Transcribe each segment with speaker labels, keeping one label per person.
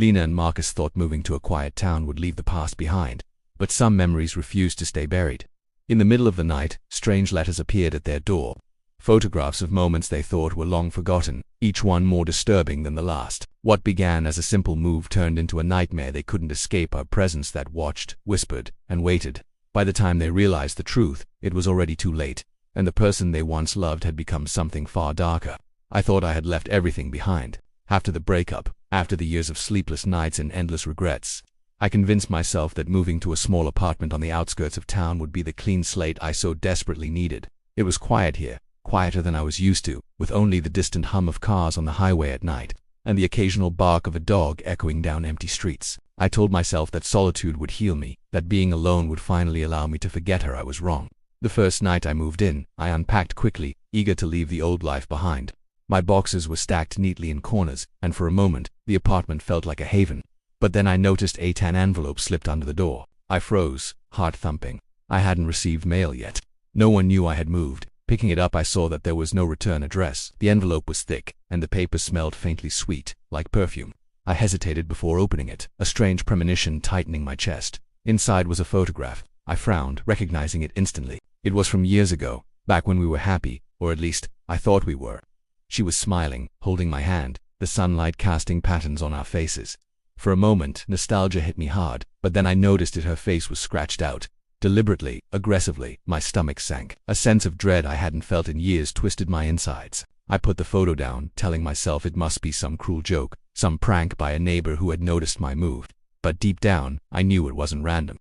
Speaker 1: Lena and Marcus thought moving to a quiet town would leave the past behind, but some memories refused to stay buried. In the middle of the night, strange letters appeared at their door. Photographs of moments they thought were long forgotten, each one more disturbing than the last. What began as a simple move turned into a nightmare they couldn't escape, a presence that watched, whispered, and waited. By the time they realized the truth, it was already too late, and the person they once loved had become something far darker. I thought I had left everything behind. After the breakup, after the years of sleepless nights and endless regrets, I convinced myself that moving to a small apartment on the outskirts of town would be the clean slate I so desperately needed. It was quiet here, quieter than I was used to, with only the distant hum of cars on the highway at night, and the occasional bark of a dog echoing down empty streets. I told myself that solitude would heal me, that being alone would finally allow me to forget her. I was wrong. The first night I moved in, I unpacked quickly, eager to leave the old life behind. My boxes were stacked neatly in corners, and for a moment, the apartment felt like a haven. But then I noticed a tan envelope slipped under the door. I froze, heart thumping. I hadn't received mail yet. No one knew I had moved. Picking it up, I saw that there was no return address. The envelope was thick, and the paper smelled faintly sweet, like perfume. I hesitated before opening it, a strange premonition tightening my chest. Inside was a photograph. I frowned, recognizing it instantly. It was from years ago, back when we were happy, or at least, I thought we were. She was smiling, holding my hand, the sunlight casting patterns on our faces. For a moment, nostalgia hit me hard, but then I noticed that her face was scratched out. Deliberately, aggressively, my stomach sank. A sense of dread I hadn't felt in years twisted my insides. I put the photo down, telling myself it must be some cruel joke, some prank by a neighbor who had noticed my move. But deep down, I knew it wasn't random.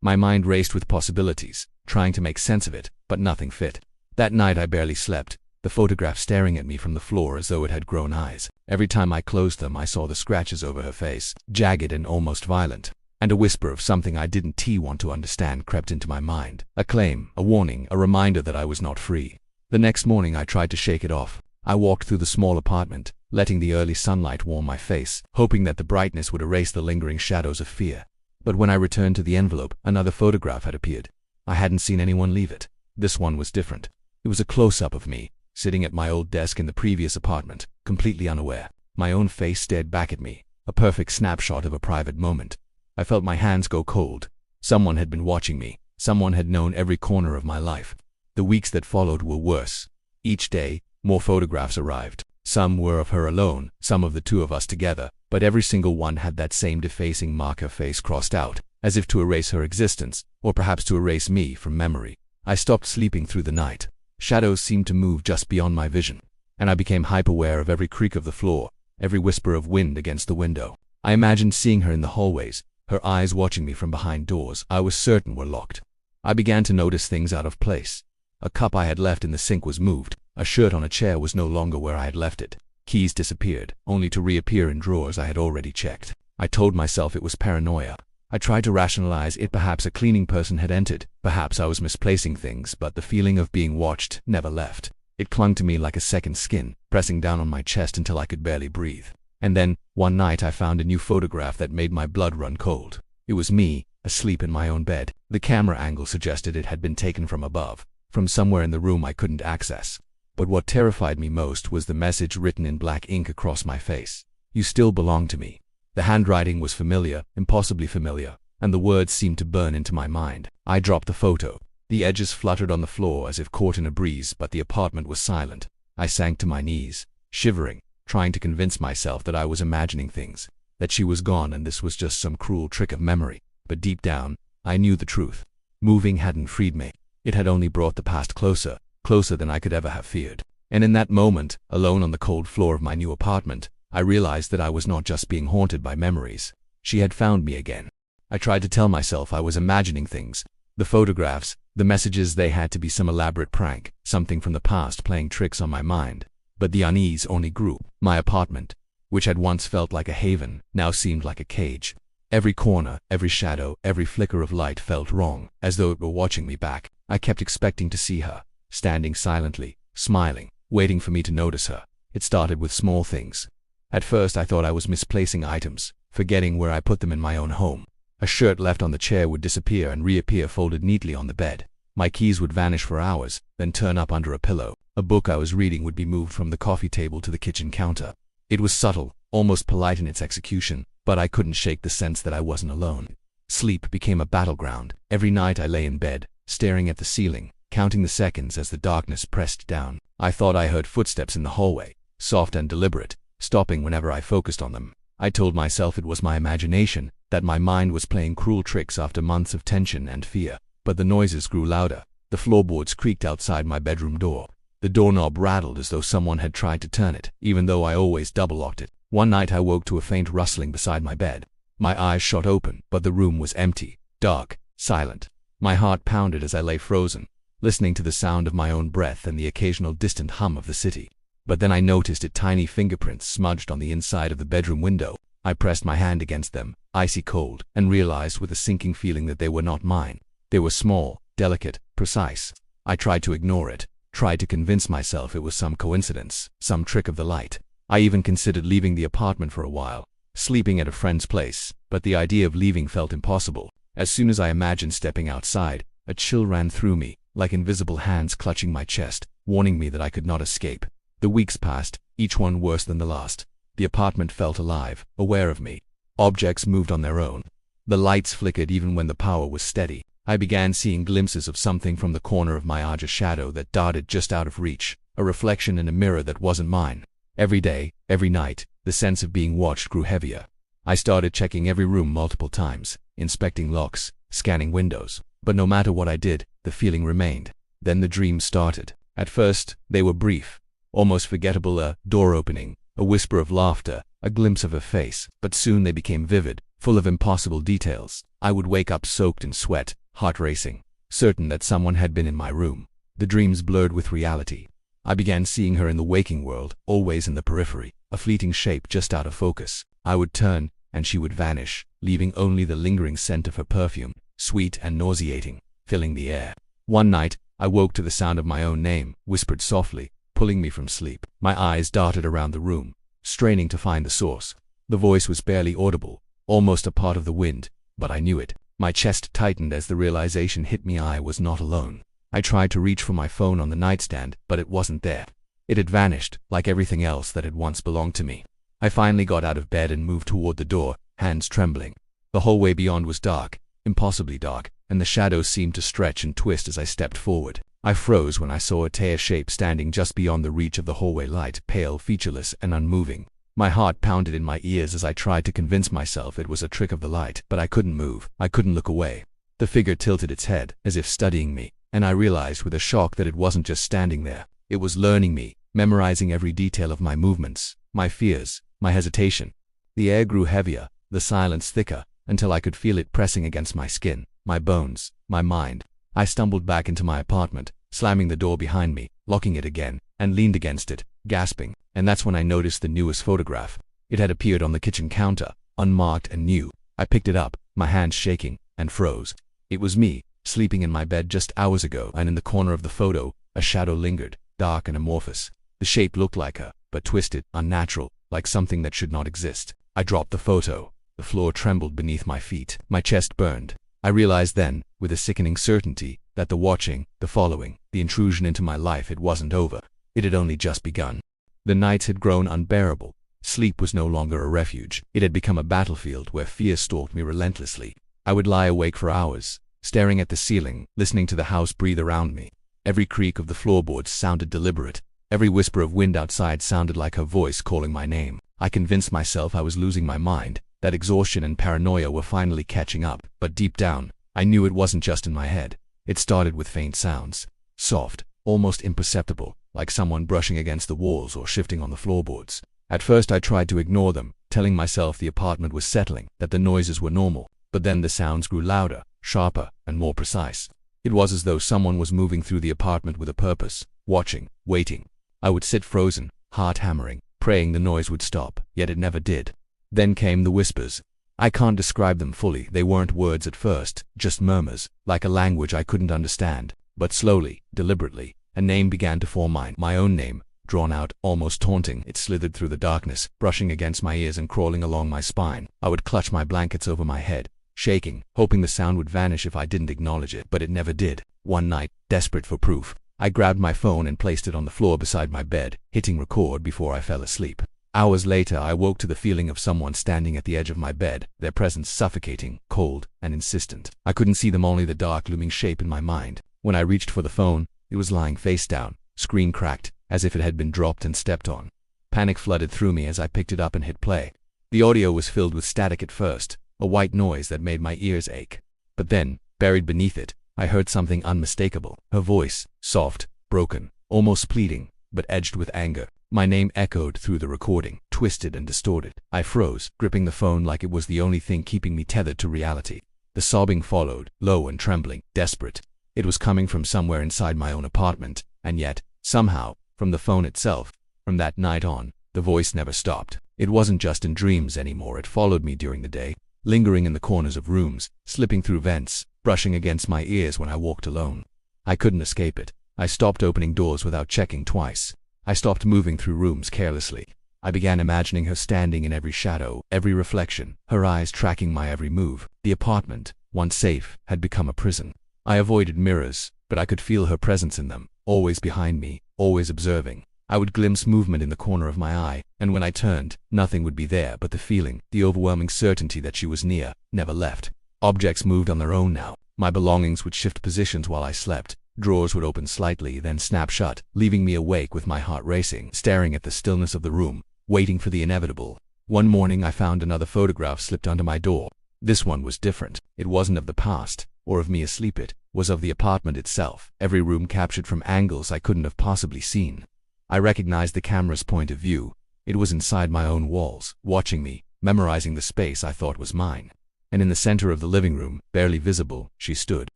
Speaker 1: My mind raced with possibilities, trying to make sense of it, but nothing fit. That night I barely slept, the photograph staring at me from the floor as though it had grown eyes. Every time I closed them, I saw the scratches over her face, jagged and almost violent. And a whisper of something I didn't want to understand crept into my mind. A claim, a warning, a reminder that I was not free. The next morning I tried to shake it off. I walked through the small apartment, letting the early sunlight warm my face, hoping that the brightness would erase the lingering shadows of fear. But when I returned to the envelope, another photograph had appeared. I hadn't seen anyone leave it. This one was different. It was a close-up of me, sitting at my old desk in the previous apartment, completely unaware. My own face stared back at me, a perfect snapshot of a private moment. I felt my hands go cold. Someone had been watching me. Someone had known every corner of my life. The weeks that followed were worse. Each day, more photographs arrived. Some were of her alone, some of the two of us together, but every single one had that same defacing mark, her face crossed out, as if to erase her existence, or perhaps to erase me from memory. I stopped sleeping through the night. Shadows seemed to move just beyond my vision, and I became hyper-aware of every creak of the floor, every whisper of wind against the window. I imagined seeing her in the hallways, her eyes watching me from behind doors I was certain were locked. I began to notice things out of place. A cup I had left in the sink was moved. A shirt on a chair was no longer where I had left it. Keys disappeared, only to reappear in drawers I had already checked. I told myself it was paranoia. I tried to rationalize it. Perhaps a cleaning person had entered. Perhaps I was misplacing things, but the feeling of being watched never left. It clung to me like a second skin, pressing down on my chest until I could barely breathe. And then, one night I found a new photograph that made my blood run cold. It was me, asleep in my own bed. The camera angle suggested it had been taken from above, from somewhere in the room I couldn't access. But what terrified me most was the message written in black ink across my face. You still belong to me. The handwriting was familiar, impossibly familiar, and the words seemed to burn into my mind. I dropped the photo. The edges fluttered on the floor as if caught in a breeze, but the apartment was silent. I sank to my knees, shivering, trying to convince myself that I was imagining things, that she was gone and this was just some cruel trick of memory. But deep down, I knew the truth. Moving hadn't freed me. It had only brought the past closer, closer than I could ever have feared. And in that moment, alone on the cold floor of my new apartment, I realized that I was not just being haunted by memories. She had found me again. I tried to tell myself I was imagining things. The photographs, the messages, they had to be some elaborate prank, something from the past playing tricks on my mind. But the unease only grew. My apartment, which had once felt like a haven, now seemed like a cage. Every corner, every shadow, every flicker of light felt wrong, as though it were watching me back. I kept expecting to see her, standing silently, smiling, waiting for me to notice her. It started with small things. At first I thought I was misplacing items, forgetting where I put them in my own home. A shirt left on the chair would disappear and reappear folded neatly on the bed. My keys would vanish for hours, then turn up under a pillow. A book I was reading would be moved from the coffee table to the kitchen counter. It was subtle, almost polite in its execution, but I couldn't shake the sense that I wasn't alone. Sleep became a battleground. Every night I lay in bed, staring at the ceiling, counting the seconds as the darkness pressed down. I thought I heard footsteps in the hallway, soft and deliberate, stopping whenever I focused on them. I told myself it was my imagination, that my mind was playing cruel tricks after months of tension and fear. But the noises grew louder. The floorboards creaked outside my bedroom door. The doorknob rattled as though someone had tried to turn it, even though I always double-locked it. One night I woke to a faint rustling beside my bed. My eyes shot open, but the room was empty, dark, silent. My heart pounded as I lay frozen, listening to the sound of my own breath and the occasional distant hum of the city. But then I noticed tiny fingerprints smudged on the inside of the bedroom window. I pressed my hand against them, icy cold, and realized with a sinking feeling that they were not mine. They were small, delicate, precise. I tried to ignore it, tried to convince myself it was some coincidence, some trick of the light. I even considered leaving the apartment for a while, sleeping at a friend's place, but the idea of leaving felt impossible. As soon as I imagined stepping outside, a chill ran through me, like invisible hands clutching my chest, warning me that I could not escape. The weeks passed, each one worse than the last. The apartment felt alive, aware of me. Objects moved on their own. The lights flickered even when the power was steady. I began seeing glimpses of something from the corner of my eye, a shadow that darted just out of reach, a reflection in a mirror that wasn't mine. Every day, every night, the sense of being watched grew heavier. I started checking every room multiple times, inspecting locks, scanning windows. But no matter what I did, the feeling remained. Then the dreams started. At first, they were brief, almost forgettable, a door opening, a whisper of laughter, a glimpse of a face. But soon they became vivid, full of impossible details. I would wake up soaked in sweat, heart racing, certain that someone had been in my room. The dreams blurred with reality. I began seeing her in the waking world, always in the periphery, a fleeting shape just out of focus. I would turn, and she would vanish, leaving only the lingering scent of her perfume, sweet and nauseating, filling the air. One night, I woke to the sound of my own name, whispered softly, pulling me from sleep. My eyes darted around the room, straining to find the source. The voice was barely audible, almost a part of the wind, but I knew it. My chest tightened as the realization hit me I was not alone. I tried to reach for my phone on the nightstand, but it wasn't there. It had vanished, like everything else that had once belonged to me. I finally got out of bed and moved toward the door, hands trembling. The hallway beyond was dark, impossibly dark, and the shadows seemed to stretch and twist as I stepped forward. I froze when I saw a tall shape standing just beyond the reach of the hallway light, pale, featureless, and unmoving. My heart pounded in my ears as I tried to convince myself it was a trick of the light, but I couldn't move. I couldn't look away. The figure tilted its head, as if studying me, and I realized with a shock that it wasn't just standing there. It was learning me, memorizing every detail of my movements, my fears, my hesitation. The air grew heavier, the silence thicker, until I could feel it pressing against my skin, my bones, my mind. I stumbled back into my apartment, slamming the door behind me, locking it again, and leaned against it, gasping. And that's when I noticed the newest photograph. It had appeared on the kitchen counter, unmarked and new. I picked it up, my hands shaking, and froze. It was me, sleeping in my bed just hours ago, and in the corner of the photo, a shadow lingered, dark and amorphous. The shape looked like her, but twisted, unnatural, like something that should not exist. I dropped the photo. The floor trembled beneath my feet. My chest burned. I realized then, with a sickening certainty, that the watching, the following, the intrusion into my life, it wasn't over. It had only just begun. The nights had grown unbearable. Sleep was no longer a refuge. It had become a battlefield where fear stalked me relentlessly. I would lie awake for hours, staring at the ceiling, listening to the house breathe around me. Every creak of the floorboards sounded deliberate. Every whisper of wind outside sounded like her voice calling my name. I convinced myself I was losing my mind, that exhaustion and paranoia were finally catching up. But deep down, I knew it wasn't just in my head. It started with faint sounds, soft, almost imperceptible, like someone brushing against the walls or shifting on the floorboards. At first I tried to ignore them, telling myself the apartment was settling, that the noises were normal. But then the sounds grew louder, sharper, and more precise. It was as though someone was moving through the apartment with a purpose, watching, waiting. I would sit frozen, heart hammering, praying the noise would stop, yet it never did. Then came the whispers. I can't describe them fully. They weren't words at first, just murmurs, like a language I couldn't understand. But slowly, deliberately, a name began to form my own name, drawn out, almost taunting. It slithered through the darkness, brushing against my ears and crawling along my spine. I would clutch my blankets over my head, shaking, hoping the sound would vanish if I didn't acknowledge it, but it never did. One night, desperate for proof, I grabbed my phone and placed it on the floor beside my bed, hitting record before I fell asleep. Hours later, I woke to the feeling of someone standing at the edge of my bed, their presence suffocating, cold, and insistent. I couldn't see them, only the dark looming shape in my mind. When I reached for the phone, it was lying face down, screen cracked, as if it had been dropped and stepped on. Panic flooded through me as I picked it up and hit play. The audio was filled with static at first, a white noise that made my ears ache. But then, buried beneath it, I heard something unmistakable. Her voice, soft, broken, almost pleading, but edged with anger. My name echoed through the recording, twisted and distorted. I froze, gripping the phone like it was the only thing keeping me tethered to reality. The sobbing followed, low and trembling, desperate. It was coming from somewhere inside my own apartment, and yet, somehow, from the phone itself. From that night on, the voice never stopped. It wasn't just in dreams anymore, it followed me during the day, lingering in the corners of rooms, slipping through vents, brushing against my ears when I walked alone. I couldn't escape it. I stopped opening doors without checking twice. I stopped moving through rooms carelessly. I began imagining her standing in every shadow, every reflection, her eyes tracking my every move. The apartment, once safe, had become a prison. I avoided mirrors, but I could feel her presence in them, always behind me, always observing. I would glimpse movement in the corner of my eye, and when I turned, nothing would be there but the feeling, the overwhelming certainty that she was near, never left. Objects moved on their own now. My belongings would shift positions while I slept. Drawers would open slightly, then snap shut, leaving me awake with my heart racing, staring at the stillness of the room, waiting for the inevitable. One morning I found another photograph slipped under my door. This one was different. It wasn't of the past, or of me asleep, it was of the apartment itself, every room captured from angles I couldn't have possibly seen. I recognized the camera's point of view. It was inside my own walls, watching me, memorizing the space I thought was mine. And in the center of the living room, barely visible, she stood.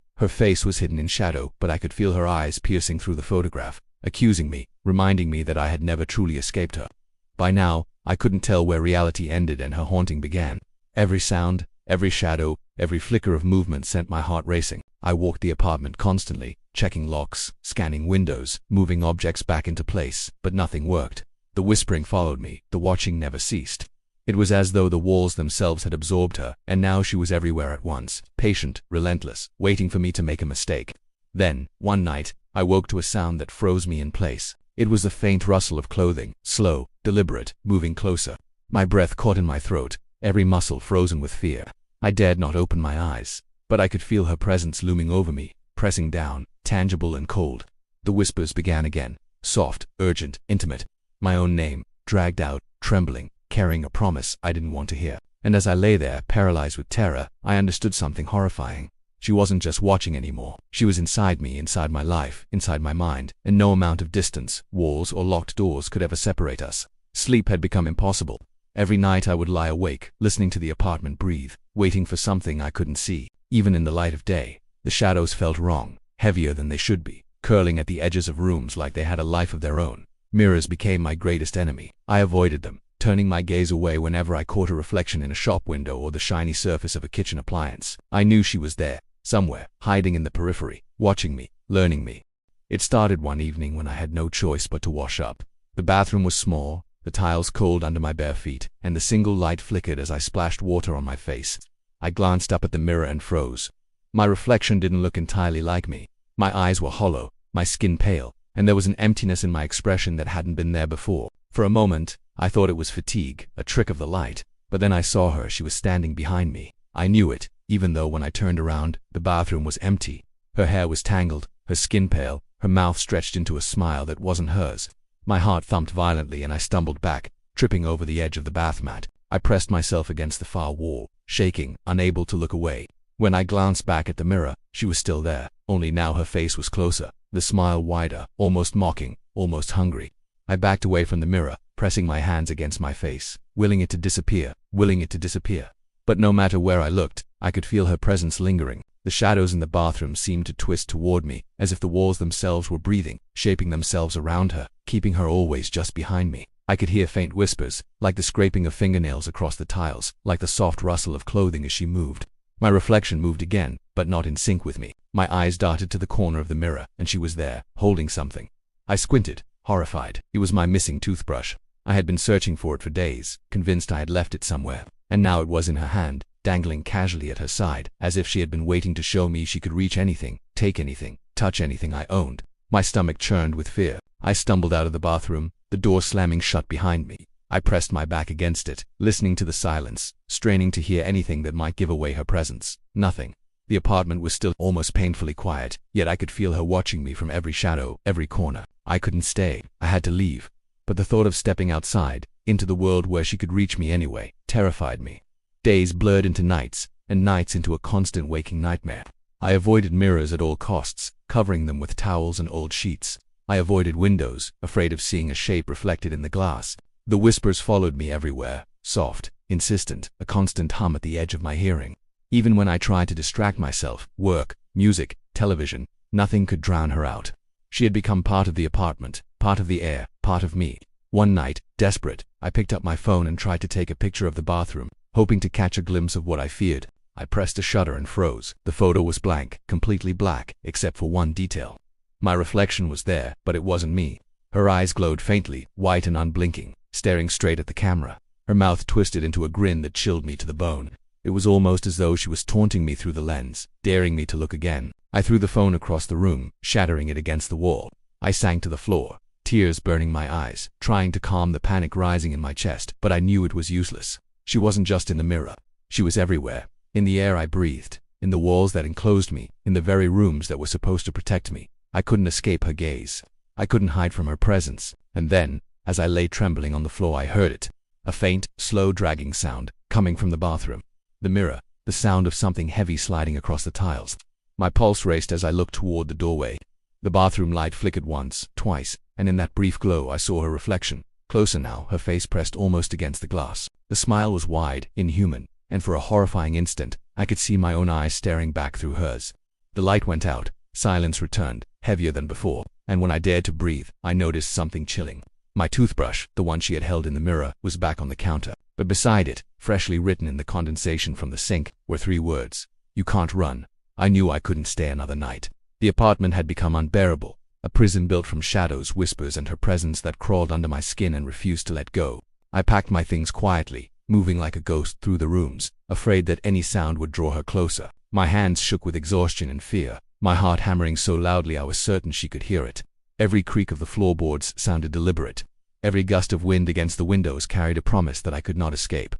Speaker 1: Her face was hidden in shadow, but I could feel her eyes piercing through the photograph, accusing me, reminding me that I had never truly escaped her. By now, I couldn't tell where reality ended and her haunting began. Every sound, every shadow, every flicker of movement sent my heart racing. I walked the apartment constantly, checking locks, scanning windows, moving objects back into place, but nothing worked. The whispering followed me, the watching never ceased. It was as though the walls themselves had absorbed her, and now she was everywhere at once, patient, relentless, waiting for me to make a mistake. Then, one night, I woke to a sound that froze me in place. It was the faint rustle of clothing, slow, deliberate, moving closer. My breath caught in my throat, every muscle frozen with fear. I dared not open my eyes, but I could feel her presence looming over me, pressing down, tangible and cold. The whispers began again, soft, urgent, intimate. My own name, dragged out, trembling, carrying a promise I didn't want to hear. And as I lay there, paralyzed with terror, I understood something horrifying. She wasn't just watching anymore. She was inside me, inside my life, inside my mind, and no amount of distance, walls, or locked doors could ever separate us. Sleep had become impossible. Every night I would lie awake, listening to the apartment breathe, waiting for something I couldn't see. Even in the light of day, the shadows felt wrong, heavier than they should be, curling at the edges of rooms like they had a life of their own. Mirrors became my greatest enemy. I avoided them, turning my gaze away whenever I caught a reflection in a shop window or the shiny surface of a kitchen appliance. I knew she was there, somewhere, hiding in the periphery, watching me, learning me. It started one evening when I had no choice but to wash up. The bathroom was small, the tiles cold under my bare feet, and the single light flickered as I splashed water on my face. I glanced up at the mirror and froze. My reflection didn't look entirely like me. My eyes were hollow, my skin pale, and there was an emptiness in my expression that hadn't been there before. For a moment, I thought it was fatigue, a trick of the light, but then I saw her. She was standing behind me. I knew it, even though when I turned around, the bathroom was empty. Her hair was tangled, her skin pale, her mouth stretched into a smile that wasn't hers. My heart thumped violently and I stumbled back, tripping over the edge of the bath mat. I pressed myself against the far wall, shaking, unable to look away. When I glanced back at the mirror, she was still there, only now her face was closer, the smile wider, almost mocking, almost hungry. I backed away from the mirror, pressing my hands against my face, willing it to disappear, willing it to disappear. But no matter where I looked, I could feel her presence lingering. The shadows in the bathroom seemed to twist toward me, as if the walls themselves were breathing, shaping themselves around her, keeping her always just behind me. I could hear faint whispers, like the scraping of fingernails across the tiles, like the soft rustle of clothing as she moved. My reflection moved again, but not in sync with me. My eyes darted to the corner of the mirror, and she was there, holding something. I squinted, horrified. It was my missing toothbrush. I had been searching for it for days, convinced I had left it somewhere, and now it was in her hand, dangling casually at her side, as if she had been waiting to show me she could reach anything, take anything, touch anything I owned. My stomach churned with fear. I stumbled out of the bathroom, the door slamming shut behind me. I pressed my back against it, listening to the silence, straining to hear anything that might give away her presence. Nothing. The apartment was still almost painfully quiet, yet I could feel her watching me from every shadow, every corner. I couldn't stay. I had to leave. But the thought of stepping outside, into the world where she could reach me anyway, terrified me. Days blurred into nights, and nights into a constant waking nightmare. I avoided mirrors at all costs, covering them with towels and old sheets. I avoided windows, afraid of seeing a shape reflected in the glass. The whispers followed me everywhere, soft, insistent, a constant hum at the edge of my hearing. Even when I tried to distract myself, work, music, television, nothing could drown her out. She had become part of the apartment, part of the air, part of me. One night, desperate, I picked up my phone and tried to take a picture of the bathroom, hoping to catch a glimpse of what I feared. I pressed a shutter and froze. The photo was blank, completely black, except for one detail. My reflection was there, but it wasn't me. Her eyes glowed faintly, white and unblinking, staring straight at the camera. Her mouth twisted into a grin that chilled me to the bone. It was almost as though she was taunting me through the lens, daring me to look again. I threw the phone across the room, shattering it against the wall. I sank to the floor, tears burning my eyes, trying to calm the panic rising in my chest, but I knew it was useless. She wasn't just in the mirror. She was everywhere. In the air I breathed, in the walls that enclosed me, in the very rooms that were supposed to protect me. I couldn't escape her gaze. I couldn't hide from her presence. And then, as I lay trembling on the floor, I heard it. A faint, slow dragging sound, coming from the bathroom. The mirror, the sound of something heavy sliding across the tiles. My pulse raced as I looked toward the doorway. The bathroom light flickered once, twice, and in that brief glow I saw her reflection. Closer now, her face pressed almost against the glass. The smile was wide, inhuman, and for a horrifying instant, I could see my own eyes staring back through hers. The light went out, silence returned, heavier than before, and when I dared to breathe, I noticed something chilling. My toothbrush, the one she had held in the mirror, was back on the counter, but beside it, freshly written in the condensation from the sink, were 3 words. You can't run. I knew I couldn't stay another night. The apartment had become unbearable, a prison built from shadows, whispers, and her presence that crawled under my skin and refused to let go. I packed my things quietly, moving like a ghost through the rooms, afraid that any sound would draw her closer. My hands shook with exhaustion and fear, my heart hammering so loudly I was certain she could hear it. Every creak of the floorboards sounded deliberate. Every gust of wind against the windows carried a promise that I could not escape.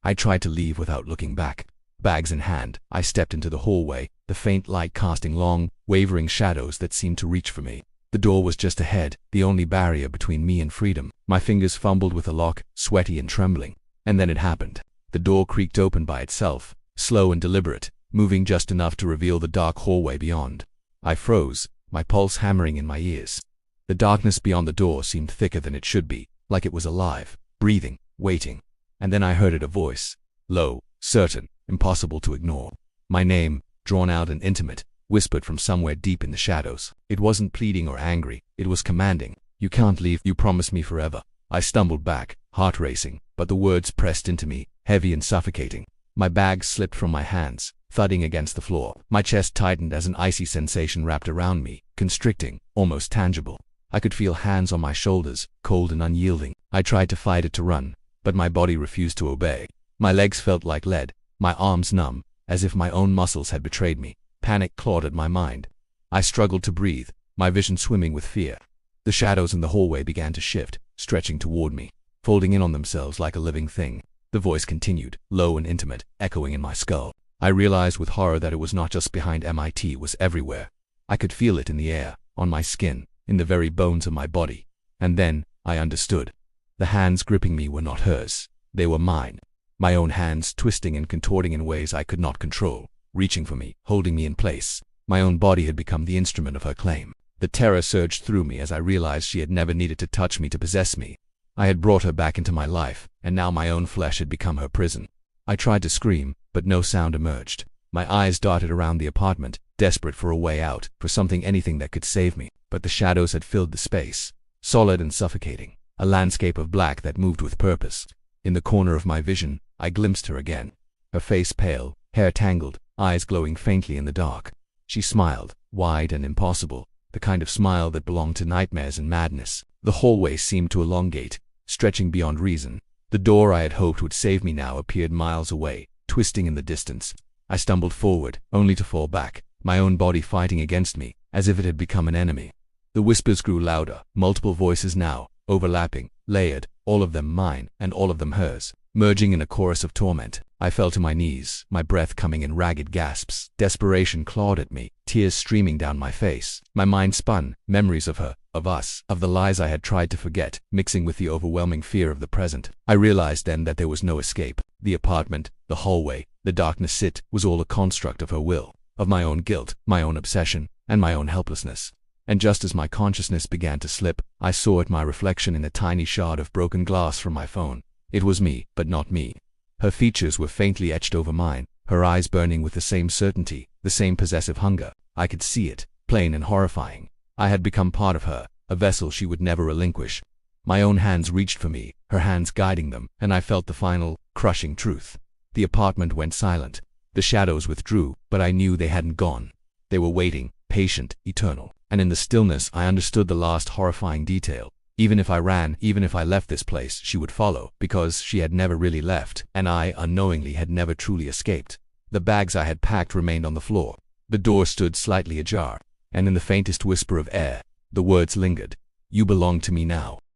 Speaker 1: I tried to leave without looking back. Bags in hand, I stepped into the hallway, the faint light casting long, wavering shadows that seemed to reach for me. The door was just ahead, the only barrier between me and freedom. My fingers fumbled with the lock, sweaty and trembling. And then it happened. The door creaked open by itself, slow and deliberate, moving just enough to reveal the dark hallway beyond. I froze, my pulse hammering in my ears. The darkness beyond the door seemed thicker than it should be, like it was alive, breathing, waiting. And then I heard it, a voice. Low, certain, impossible to ignore. My name, drawn out and intimate, whispered from somewhere deep in the shadows. It wasn't pleading or angry, it was commanding. You can't leave, you promised me forever. I stumbled back, heart racing, but the words pressed into me, heavy and suffocating. My bag slipped from my hands, thudding against the floor. My chest tightened as an icy sensation wrapped around me, constricting, almost tangible. I could feel hands on my shoulders, cold and unyielding. I tried to fight it, to run, but my body refused to obey. My legs felt like lead, my arms numb, as if my own muscles had betrayed me. Panic clawed at my mind. I struggled to breathe, my vision swimming with fear. The shadows in the hallway began to shift, stretching toward me, folding in on themselves like a living thing. The voice continued, low and intimate, echoing in my skull. I realized with horror that it was not just behind MIT, it was everywhere. I could feel it in the air, on my skin, in the very bones of my body. And then, I understood. The hands gripping me were not hers. They were mine. My own hands, twisting and contorting in ways I could not control, reaching for me, holding me in place. My own body had become the instrument of her claim. The terror surged through me as I realized she had never needed to touch me to possess me. I had brought her back into my life, and now my own flesh had become her prison. I tried to scream, but no sound emerged. My eyes darted around the apartment, desperate for a way out, for something, anything that could save me. But the shadows had filled the space, solid and suffocating, a landscape of black that moved with purpose. In the corner of my vision, I glimpsed her again. Her face pale, hair tangled, eyes glowing faintly in the dark. She smiled, wide and impossible, the kind of smile that belonged to nightmares and madness. The hallway seemed to elongate, stretching beyond reason. The door I had hoped would save me now appeared miles away, twisting in the distance. I stumbled forward, only to fall back, my own body fighting against me, as if it had become an enemy. The whispers grew louder, multiple voices now, overlapping, layered, all of them mine, and all of them hers, merging in a chorus of torment. I fell to my knees, my breath coming in ragged gasps. Desperation clawed at me, tears streaming down my face. My mind spun, memories of her, of us, of the lies I had tried to forget, mixing with the overwhelming fear of the present. I realized then that there was no escape. The apartment, the hallway, the darkness, it was all a construct of her will, of my own guilt, my own obsession, and my own helplessness. And just as my consciousness began to slip, I saw it, my reflection in a tiny shard of broken glass from my phone. It was me, but not me. Her features were faintly etched over mine, her eyes burning with the same certainty, the same possessive hunger. I could see it, plain and horrifying. I had become part of her, a vessel she would never relinquish. My own hands reached for me, her hands guiding them, and I felt the final, crushing truth. The apartment went silent. The shadows withdrew, but I knew they hadn't gone. They were waiting, patient, eternal. And in the stillness I understood the last horrifying detail. Even if I ran, even if I left this place, she would follow, because she had never really left, and I, unknowingly, had never truly escaped. The bags I had packed remained on the floor. The door stood slightly ajar, and in the faintest whisper of air, the words lingered. "You belong to me now."